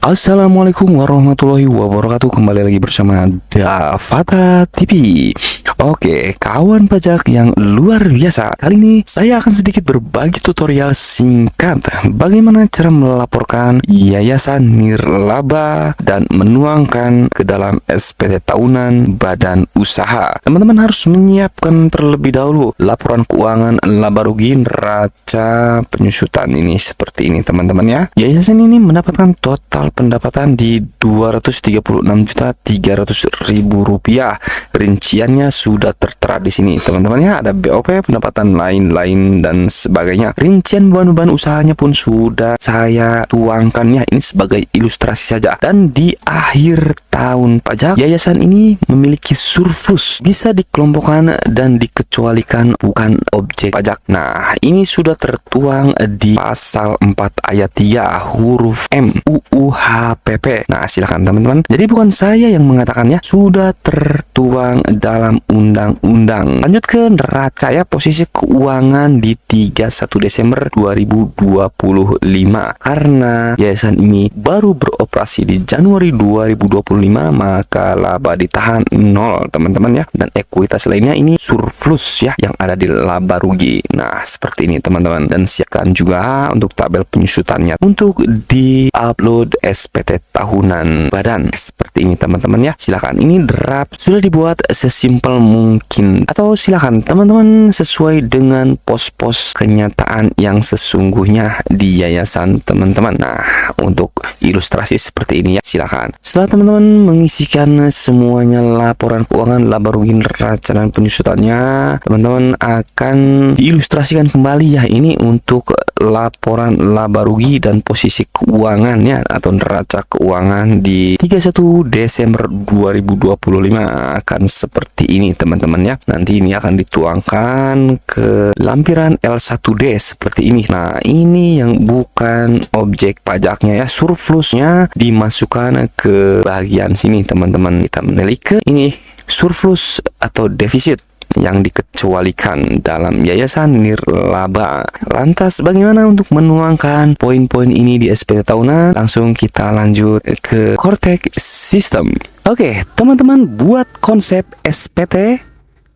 Assalamualaikum warahmatullahi wabarakatuh. Kembali lagi bersama Dafata TV. Oke, kawan pajak yang luar biasa. Kali ini saya akan sedikit berbagi tutorial singkat bagaimana cara melaporkan yayasan nirlaba dan menuangkan ke dalam SPT tahunan badan usaha. Teman-teman harus menyiapkan terlebih dahulu laporan keuangan laba rugi neraca penyusutan ini seperti ini, teman-teman ya. Yayasan ini mendapatkan total pendapatan di Rp236.300.000. Rinciannya sudah tertera di sini, teman-teman ya. Ada BOP, pendapatan lain-lain dan sebagainya. Rincian beban-beban usahanya pun sudah saya tuangkan ya. Ini sebagai ilustrasi saja. Dan di akhir tahun pajak, yayasan ini memiliki surplus, bisa dikelompokkan dan dikecualikan bukan objek pajak. Nah, ini sudah tertuang di pasal 4 ayat 3 huruf M UU HPP. Nah, silakan teman-teman. Jadi bukan saya yang mengatakannya, sudah tertuang dalam undang-undang. Lanjut ke neraca ya, posisi keuangan di 31 Desember 2025. Karena yayasan ini baru beroperasi di Januari 2025, maka laba ditahan 0, teman-teman ya. Dan ekuitas lainnya ini surplus ya, yang ada di laba rugi. Nah, seperti ini teman-teman. Dan siapkan juga untuk tabel penyusutannya untuk di-upload SPT tahunan badan seperti ini teman-teman ya. Silakan, ini draft sudah dibuat sesimpel mungkin, atau silakan teman-teman sesuai dengan pos-pos kenyataan yang sesungguhnya di yayasan teman-teman. Nah, untuk ilustrasi seperti ini ya, silakan. Setelah teman-teman mengisikan semuanya laporan keuangan laba rugi neraca dan penyusutannya, teman-teman akan diilustrasikan kembali ya, ini untuk laporan laba rugi dan posisi keuangannya atau neraca keuangan di 31 Desember 2025 akan seperti ini teman-teman ya. Nanti ini akan dituangkan ke lampiran L1D seperti ini. Nah, ini yang bukan objek pajaknya ya, surplusnya dimasukkan ke bagian sini teman-teman. Kita menelik ke ini surplus atau defisit yang dikecualikan dalam yayasan nirlaba. Lantas bagaimana untuk menuangkan poin-poin ini di SPT tahunan? Langsung kita lanjut ke Cortex System. Oke, teman-teman, buat konsep SPT,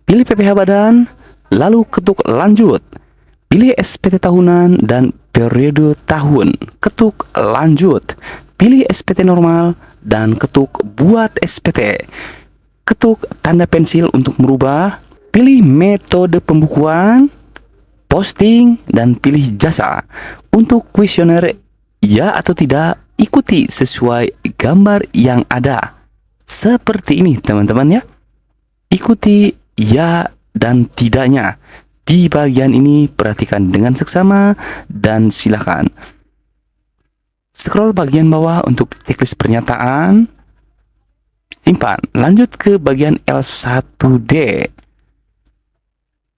pilih PPh badan, lalu ketuk lanjut. Pilih SPT tahunan dan periode tahun, ketuk lanjut. Pilih SPT normal dan ketuk buat SPT. Ketuk tanda pensil untuk merubah. Pilih metode pembukuan, posting, dan pilih jasa. Untuk kuesioner ya atau tidak, ikuti sesuai gambar yang ada. Seperti ini teman-teman ya. Ikuti ya dan tidaknya. Di bagian ini perhatikan dengan seksama dan silakan. Scroll bagian bawah untuk checklist pernyataan. Simpan. Lanjut ke bagian L1D.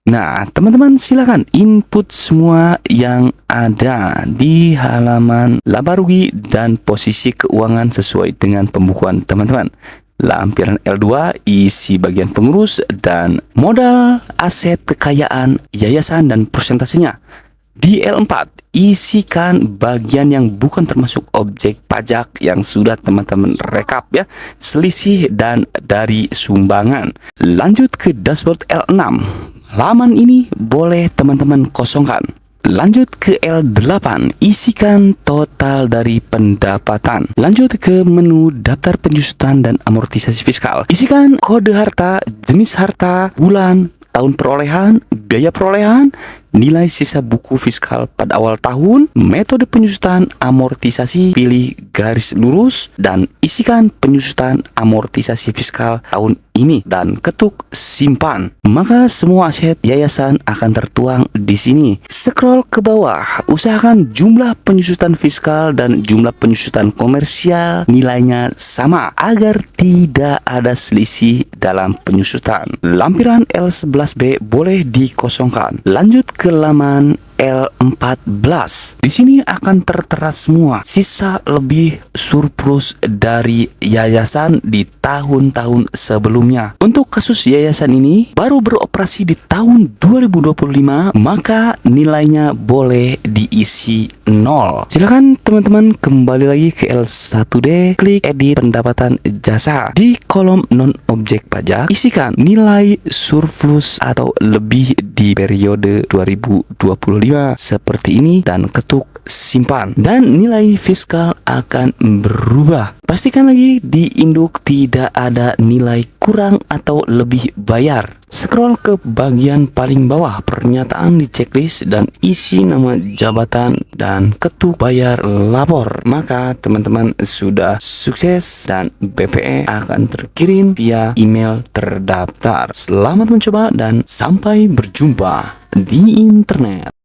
Nah, teman-teman silakan input semua yang ada di halaman laba rugi dan posisi keuangan sesuai dengan pembukuan teman-teman. Lampiran L2 isi bagian pengurus dan modal, aset, kekayaan yayasan dan persentasenya. Di L4 isikan bagian yang bukan termasuk objek pajak yang sudah teman-teman rekap ya, selisih dan dari sumbangan. Lanjut ke dashboard L6. Halaman ini boleh teman-teman kosongkan. Lanjut ke L8, isikan total dari pendapatan. Lanjut ke menu daftar penyusutan dan amortisasi fiskal. Isikan kode harta, jenis harta, bulan, tahun perolehan, biaya perolehan, nilai sisa buku fiskal pada awal tahun, metode penyusutan amortisasi, pilih garis lurus, dan isikan penyusutan amortisasi fiskal tahun ini dan ketuk simpan. Maka semua aset yayasan akan tertuang di sini. Scroll ke bawah, usahakan jumlah penyusutan fiskal dan jumlah penyusutan komersial nilainya sama agar tidak ada selisih dalam penyusutan. Lampiran L11B boleh dikosongkan. Lanjut ke laman L14. Di sini akan tertera semua sisa lebih surplus dari yayasan di tahun-tahun sebelumnya. Untuk kasus yayasan ini baru beroperasi di tahun 2025, maka nilainya boleh diisi 0. Silakan teman-teman kembali lagi ke L1D, klik edit pendapatan jasa. Di kolom non objek pajak, isikan nilai surplus atau lebih di periode 2025 seperti ini dan ketuk simpan, dan nilai fiskal akan berubah. Pastikan lagi di induk tidak ada nilai kurang atau lebih bayar. Scroll ke bagian paling bawah pernyataan di checklist dan isi nama jabatan dan ketuk bayar lapor. Maka teman-teman sudah sukses dan BPE akan terkirim via email terdaftar. Selamat mencoba dan sampai berjumpa di internet.